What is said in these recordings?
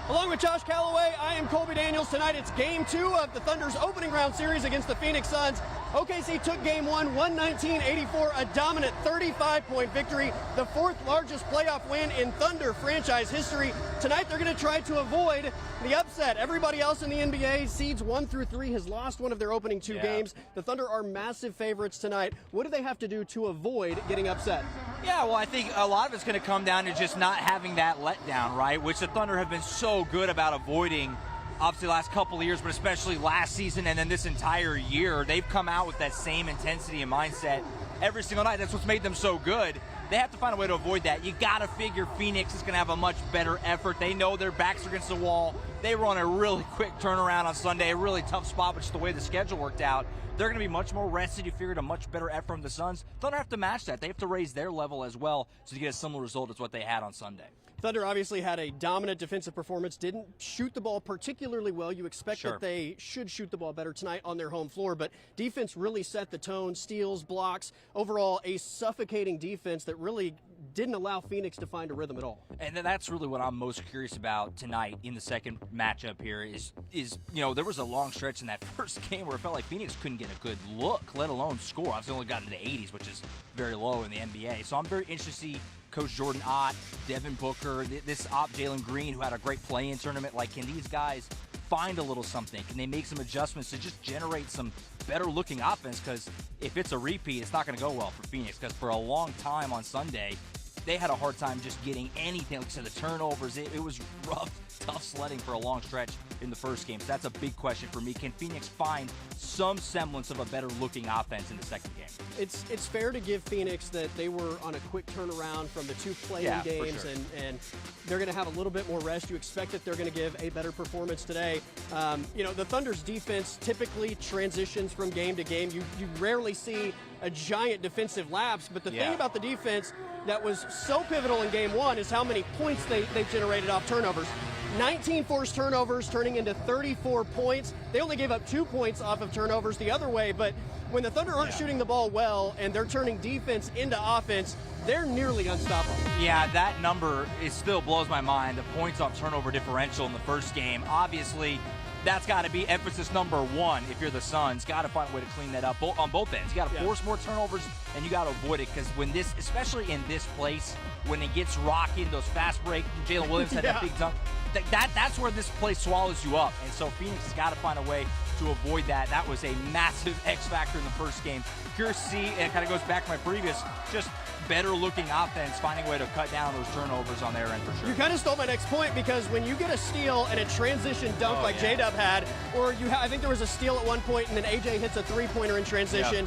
Along with Josh Calloway, I am Colby Daniels. Tonight it's Game 2 of the Thunder's opening round series against the Phoenix Suns. OKC took Game 1, 119-84, a dominant 35-point victory, the fourth largest playoff win in Thunder franchise history. Tonight they're going to try to avoid the upset. Everybody else in the NBA, seeds 1 through 3, has lost one of their opening two games. The Thunder are massive favorites tonight. What do they have to do to avoid getting upset? Yeah, well, I think a lot of it's going to come down to just not having that letdown, right, which the Thunder have been so good about avoiding, obviously, the last couple of years, but especially last season and then this entire year. They've come out with that same intensity and mindset every single night. That's what's made them so good. They have to find a way to avoid that. You got to figure Phoenix is going to have a much better effort. They know their backs are against the wall. They were on a really quick turnaround on Sunday, a really tough spot, but just the way the schedule worked out. They're going to be much more rested. You figured a much better effort from the Suns. Thunder have to match that. They have to raise their level as well to get a similar result as what they had on Sunday. Thunder obviously had a dominant defensive performance, didn't shoot the ball particularly well. You expect that they should shoot the ball better tonight on their home floor, but defense really set the tone, steals, blocks, overall a suffocating defense that really didn't allow Phoenix to find a rhythm at all. And that's really what I'm most curious about tonight in the second matchup here is you know, there was a long stretch in that first game where it felt like Phoenix couldn't get a good look, let alone score. I've only gotten to the 80s, which is very low in the NBA. So I'm very interested to see Coach Jordan Ott, Devin Booker, this op Jalen Green, who had a great play-in tournament. Like, can these guys find a little something? Can they make some adjustments to just generate some better-looking offense? Because if it's a repeat, it's not going to go well for Phoenix. Because for a long time on Sunday, they had a hard time just getting anything. Like I said, the turnovers, it was rough, tough sledding for a long stretch in the first game. So that's a big question for me. Can Phoenix find some semblance of a better-looking offense in the second game? It's fair to give Phoenix that they were on a quick turnaround from the two playing games, sure. and they're going to have a little bit more rest. You expect that they're going to give a better performance today. You know, the Thunder's defense typically transitions from game to game. You rarely see a giant defensive lapse, but the thing about the defense that was so pivotal in Game 1 is how many points they've generated off turnovers. 19 forced turnovers turning into 34 points. They only gave up 2 points off of turnovers the other way, but when the Thunder aren't shooting the ball well and they're turning defense into offense, they're nearly unstoppable. Yeah, that number still blows my mind, the points off turnover differential in the first game. Obviously, that's got to be emphasis number one if you're the Suns. Got to find a way to clean that up on both ends. You got to force more turnovers, and you got to avoid it, because when this, especially in this place, when it gets rocky, those fast break, Jalen Williams had that big dunk, that's where this place swallows you up. And so Phoenix has got to find a way to avoid that. That was a massive X factor in the first game. Curious to see, and it kind of goes back to my previous, just better looking offense, finding a way to cut down those turnovers on their end for sure. You kind of stole my next point, because when you get a steal and a transition dunk like J-Dub had, or I think there was a steal at one point and then AJ hits a three-pointer in transition,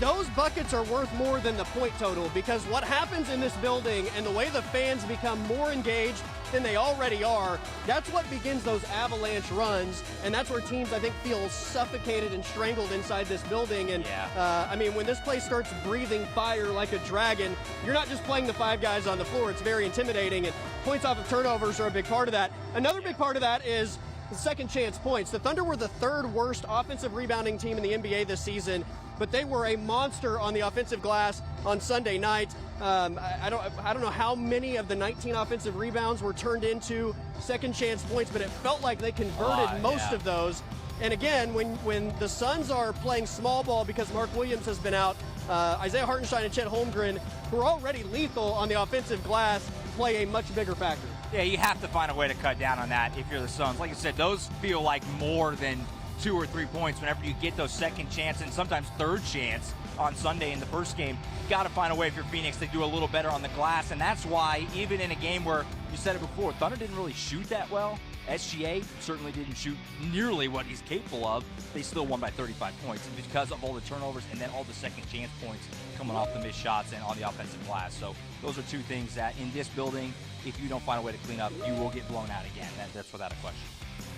those buckets are worth more than the point total, because what happens in this building and the way the fans become more engaged than they already are, that's what begins those avalanche runs, and that's where teams, I think, feel suffocated and strangled inside this building. And I mean, when this place starts breathing fire like a dragon, you're not just playing the five guys on the floor. It's very intimidating, and points off of turnovers are a big part of that. Another big part of that is the second chance points. The Thunder were the third worst offensive rebounding team in the NBA this season, but they were a monster on the offensive glass on Sunday night. I don't know how many of the 19 offensive rebounds were turned into second chance points, but it felt like they converted most of those. And again, when the Suns are playing small ball because Mark Williams has been out, Isaiah Hartenstein and Chet Holmgren, who are already lethal on the offensive glass, play a much bigger factor. Yeah, you have to find a way to cut down on that if you're the Suns. Like I said, those feel like more than 2 or 3 points whenever you get those second chance and sometimes third chance on Sunday in the first game. You got to find a way for Phoenix to do a little better on the glass, and that's why even in a game where, you said it before, Thunder didn't really shoot that well. SGA certainly didn't shoot nearly what he's capable of. They still won by 35 points because of all the turnovers and then all the second chance points coming off the missed shots and on the offensive glass. So those are two things that in this building, if you don't find a way to clean up, you will get blown out again. That's without a question.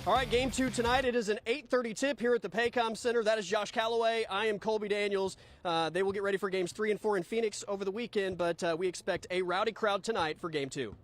All right, Game 2 tonight. It is an 8:30 tip here at the Paycom Center. That is Josh Calloway. I am Colby Daniels. They will get ready for Games 3 and 4 in Phoenix over the weekend, but we expect a rowdy crowd tonight for Game 2.